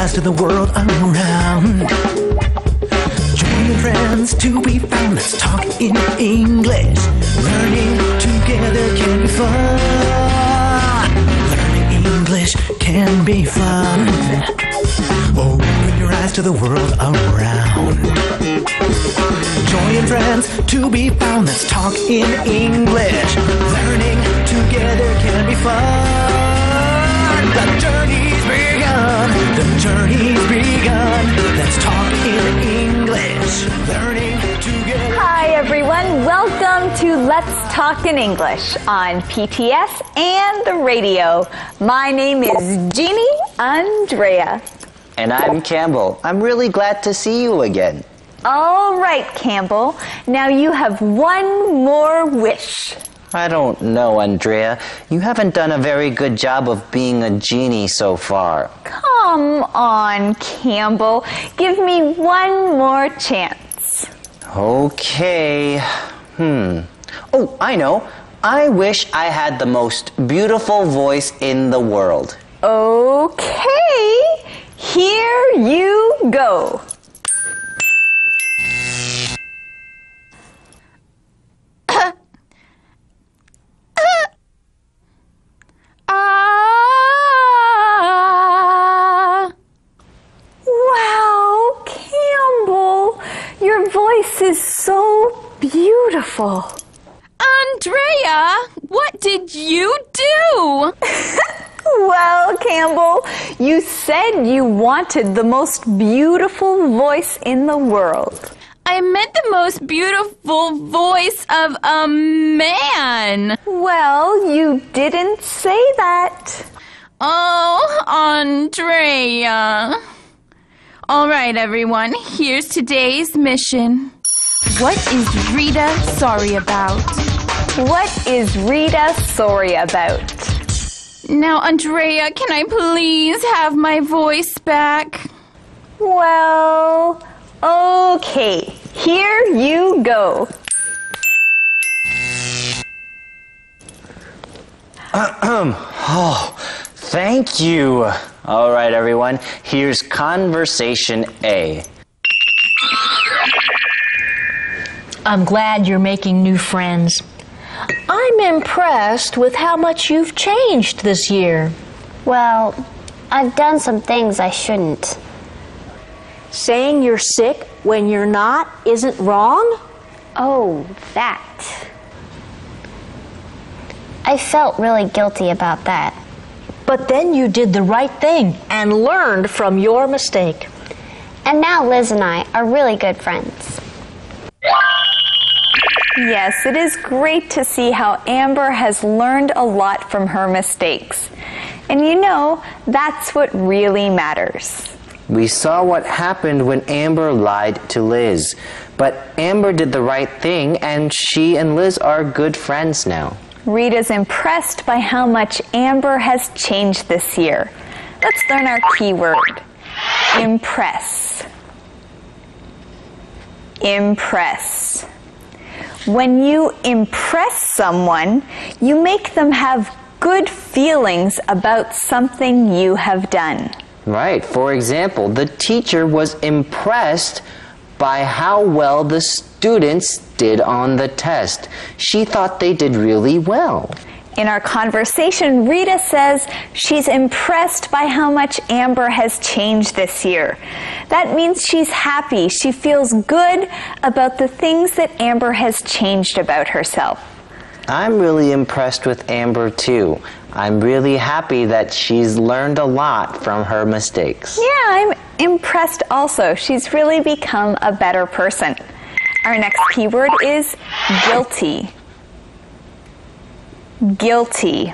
eyes to the world around. Join your friends to be found. Let's talk in English. Learning together can be fun. Learning English can be fun. Open your eyes to the world around. Join your friends to be found. Let's talk in English. Learning together can be fun. The journey's begun. The journey's begun. Let's talk in English. Learning together. Hi everyone, welcome to Let's Talk in English on PTS and the radio. My name is Jeannie Andrea. And I'm Campbell. I'm really glad to see you again. All right, Campbell. Now you have one more wish. I don't know, Andrea. You haven't done a very good job of being a genie so far. Come on, Campbell. Give me one more chance. Okay. Oh, I know. I wish I had the most beautiful voice in the world. Okay. Here you go. Wow, Campbell, your voice is so beautiful. Andrea, what did you do? Well, Campbell, you said you wanted the most beautiful voice in the world. I meant the most beautiful voice of a man. Well, you didn't say that. Oh, Andrea. All right, everyone, here's today's mission. What is Rita sorry about? What is Rita sorry about? Now, Andrea, can I please have my voice back? Well, okay. Here you go. Oh, thank you. All right, everyone. Here's conversation A. I'm glad you're making new friends. I'm impressed with how much you've changed this year. Well, I've done some things I shouldn't. Saying you're sick when you're not isn't wrong? Oh, that. I felt really guilty about that. But then you did the right thing and learned from your mistake. And now Liz and I are really good friends. Yes, it is great to see how Amber has learned a lot from her mistakes. And you know, that's what really matters. We saw what happened when Amber lied to Liz. But Amber did the right thing, and she and Liz are good friends now. Rita's impressed by how much Amber has changed this year. Let's learn our keyword. Impress. Impress. When you impress someone, you make them have good feelings about something you have done. Right. For example, the teacher was impressed by how well the students did on the test. She thought they did really well. In our conversation, Rita says she's impressed by how much Amber has changed this year. That means she's happy. She feels good about the things that Amber has changed about herself. I'm really impressed with Amber too. I'm really happy that she's learned a lot from her mistakes. Yeah, I'm impressed also. She's really become a better person. Our next keyword is guilty. Guilty.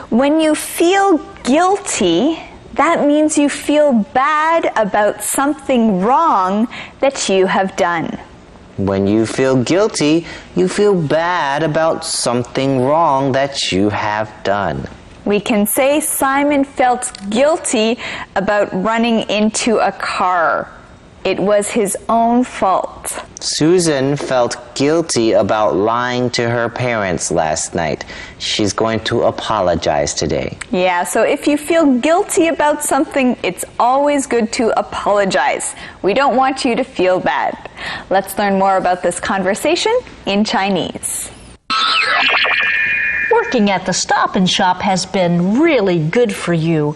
When you feel guilty, that means you feel bad about something wrong that you have done. When you feel guilty, you feel bad about something wrong that you have done. We can say Simon felt guilty about running into a car. It was his own fault. Susan felt guilty about lying to her parents last night. She's going to apologize today. Yeah, so if you feel guilty about something, it's always good to apologize. We don't want you to feel bad. Let's learn more about this conversation in Chinese. Working at the Stop and Shop has been really good for you.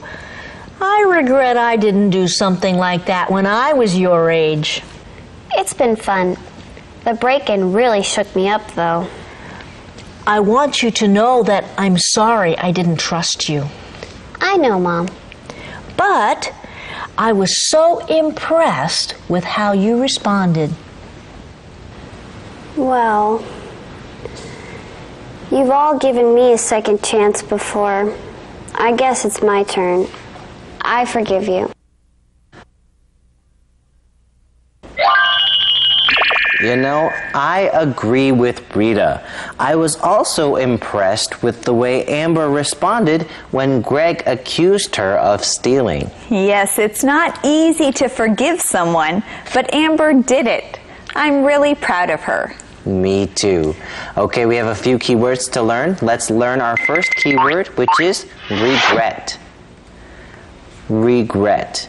I regret I didn't do something like that when I was your age. It's been fun. The break-in really shook me up, though. I want you to know that I'm sorry I didn't trust you. I know, Mom. But I was so impressed with how you responded. Well, you've all given me a second chance before. I guess it's my turn. I forgive you. You know, I agree with Rita. I was also impressed with the way Amber responded when Greg accused her of stealing. Yes, it's not easy to forgive someone, but Amber did it. I'm really proud of her. Me too. Okay, we have a few keywords to learn. Let's learn our first keyword, which is regret. Regret.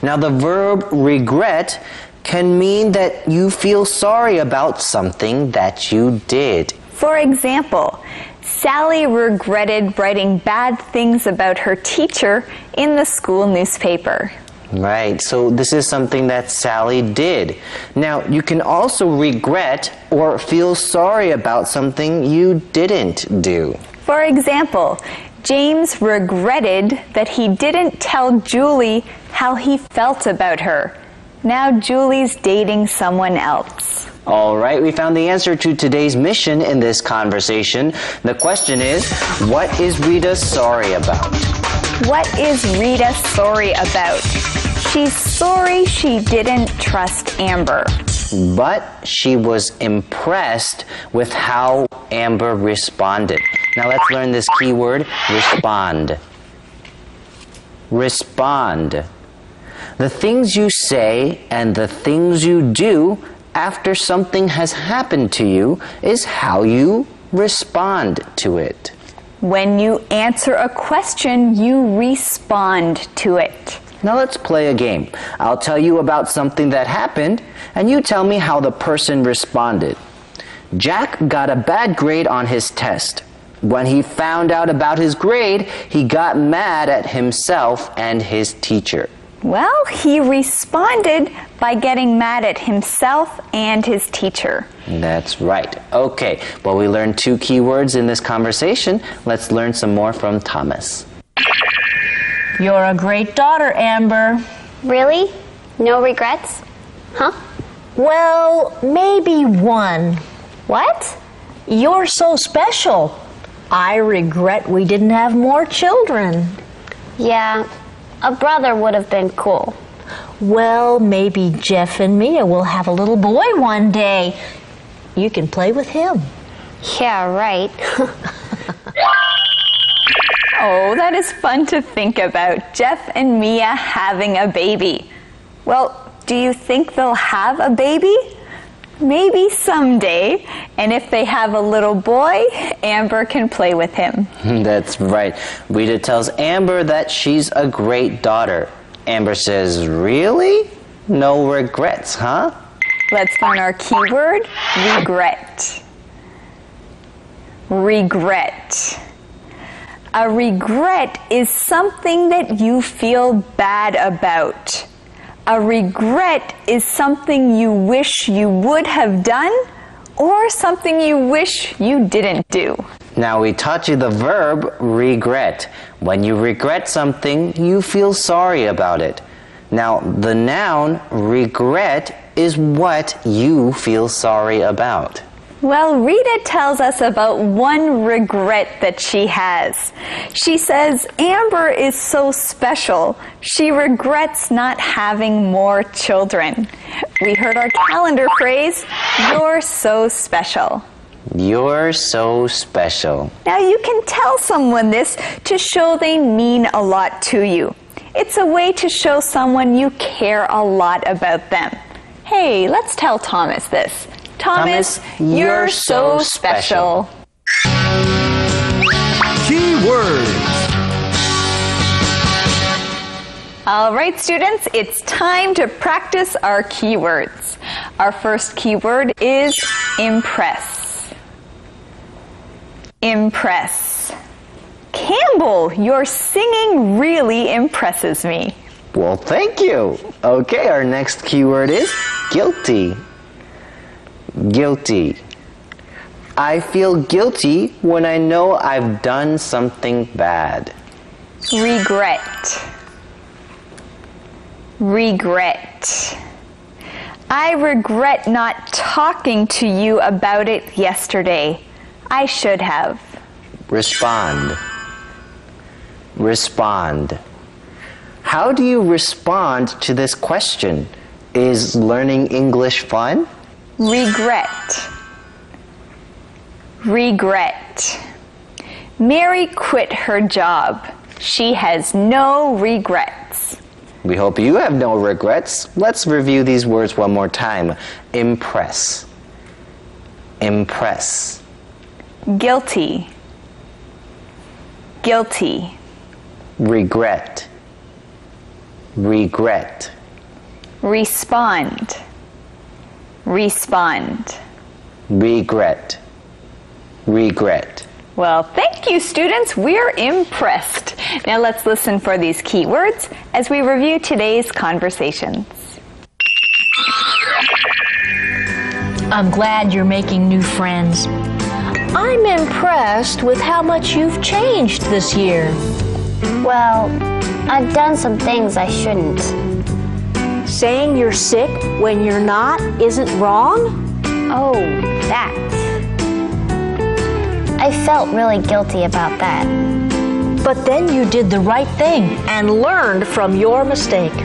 Now, the verb regret can mean that you feel sorry about something that you did. For example, Sally regretted writing bad things about her teacher in the school newspaper. Right, so this is something that Sally did. Now, you can also regret or feel sorry about something you didn't do. For example, James regretted that he didn't tell Julie how he felt about her. Now Julie's dating someone else. All right, we found the answer to today's mission in this conversation. The question is, what is Rita sorry about? What is Rita sorry about? She's sorry she didn't trust Amber. But she was impressed with how Amber responded. Now let's learn this keyword, respond. Respond. The things you say and the things you do after something has happened to you is how you respond to it. When you answer a question, you respond to it. Now let's play a game. I'll tell you about something that happened, and you tell me how the person responded. Jack got a bad grade on his test. When he found out about his grade, he got mad at himself and his teacher. Well, he responded by getting mad at himself and his teacher. That's right. Okay, well, we learned 2 keywords in this conversation. Let's learn some more from Thomas. You're a great daughter, Amber. Really? No regrets? Huh? Well, maybe one. What? You're so special. I regret we didn't have more children. Yeah, a brother would have been cool. Well, maybe Jeff and Mia will have a little boy one day. You can play with him. Yeah, right. Oh, that is fun to think about. Jeff and Mia having a baby. Well, do you think they'll have a baby? Maybe someday. And if they have a little boy, Amber can play with him. That's right. Rita tells Amber that she's a great daughter. Amber says, really? No regrets, huh? Let's learn our keyword, regret. Regret. A regret is something that you feel bad about. A regret is something you wish you would have done or something you wish you didn't do. Now we taught you the verb regret. When you regret something, you feel sorry about it. Now the noun regret is what you feel sorry about. Well, Rita tells us about one regret that she has. She says Amber is so special. She regrets not having more children. We heard our calendar phrase, you're so special. You're so special. Now you can tell someone this to show they mean a lot to you. It's a way to show someone you care a lot about them. Hey, let's tell Thomas this. Thomas, you're so special. Keywords. All right, students, it's time to practice our keywords. Our first keyword is impress. Impress. Campbell, your singing really impresses me. Well, thank you. Okay, our next keyword is guilty. Guilty. I feel guilty when I know I've done something bad. Regret. Regret. I regret not talking to you about it yesterday. I should have. Respond. Respond. How do you respond to this question? Is learning English fun? Regret. Regret. Mary quit her job. She has no regrets. We hope you have no regrets. Let's review these words one more time. Impress. Impress. Guilty. Guilty. Regret. Regret. Respond. Respond. Regret. Regret. Well, thank you, students. We're impressed. Now let's listen for these keywords as we review today's conversations. I'm glad you're making new friends. I'm impressed with how much you've changed this year. Well, I've done some things I shouldn't. Saying you're sick when you're not isn't wrong? Oh, that. I felt really guilty about that. But then you did the right thing and learned from your mistake.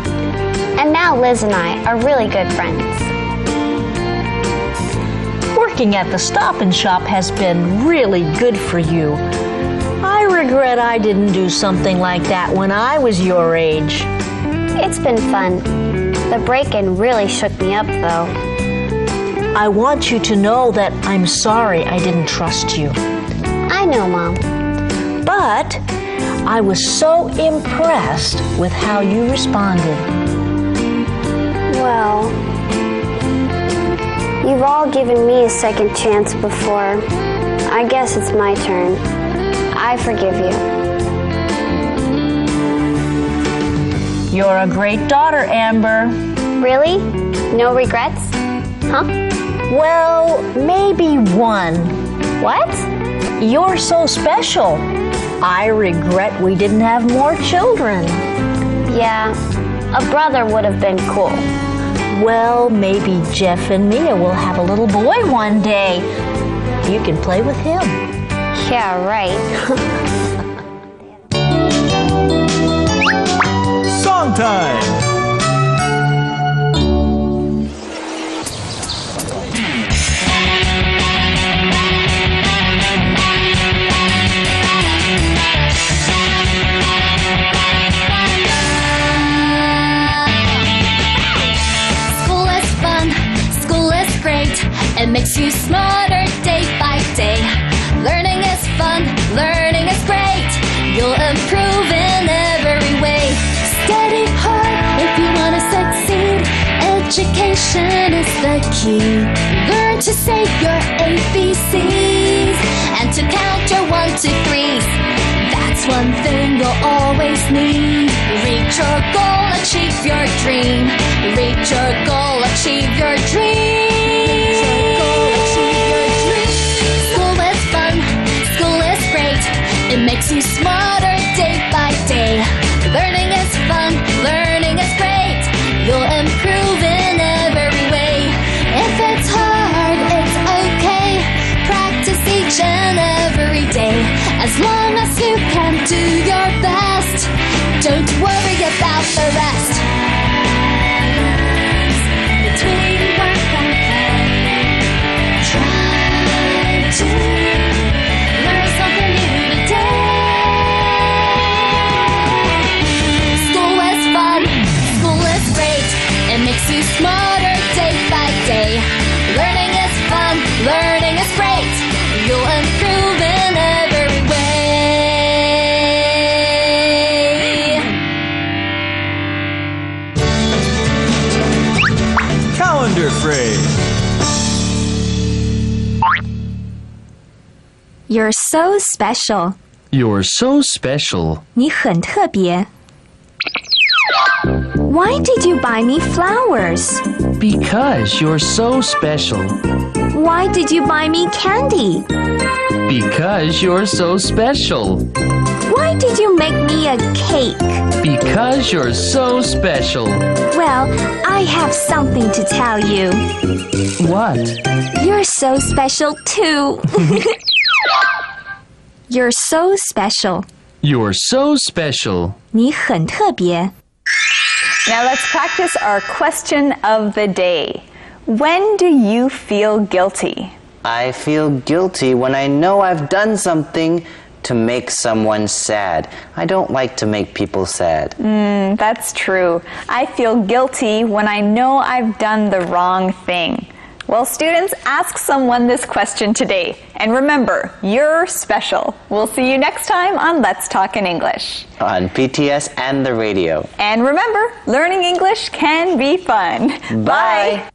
And now Liz and I are really good friends. Working at the Stop and Shop has been really good for you. I regret I didn't do something like that when I was your age. It's been fun. The break-in really shook me up, though. I want you to know that I'm sorry I didn't trust you. I know, Mom. But I was so impressed with how you responded. Well, you've all given me a second chance before. I guess it's my turn. I forgive you. You're a great daughter, Amber. Really? No regrets? Huh? Well, maybe one. What? You're so special. I regret we didn't have more children. Yeah, a brother would have been cool. Well, maybe Jeff and Mia will have a little boy one day. You can play with him. Yeah, right. Song time. It makes you smarter day by day. Learning is fun, learning is great. You'll improve in every way. Study hard if you want to succeed. Education is the key. Learn to say your ABCs and to count your 1, 2, 3s. That's one thing you'll always need. Reach your goal, achieve your dream. Reach your goal, achieve your dream. It makes you smarter day by day. Learning is fun, learning is great. You'll improve in every way. If it's hard, it's okay. Practice each and every day. As long as you can do your best, don't worry about the rest. You're so special. You're so special. 你很特别。Why did you buy me flowers? Because you're so special. Why did you buy me candy? Because you're so special. Why did you make me a cake? Because you're so special. Well, I have something to tell you. What? You're so special too. You're so special. You're so special. 你很特别。Now let's practice our question of the day. When do you feel guilty? I feel guilty when I know I've done something to make someone sad. I don't like to make people sad. That's true. I feel guilty when I know I've done the wrong thing. Well, students, ask someone this question today. And remember, you're special. We'll see you next time on Let's Talk in English. On PTS and the radio. And remember, learning English can be fun. Bye.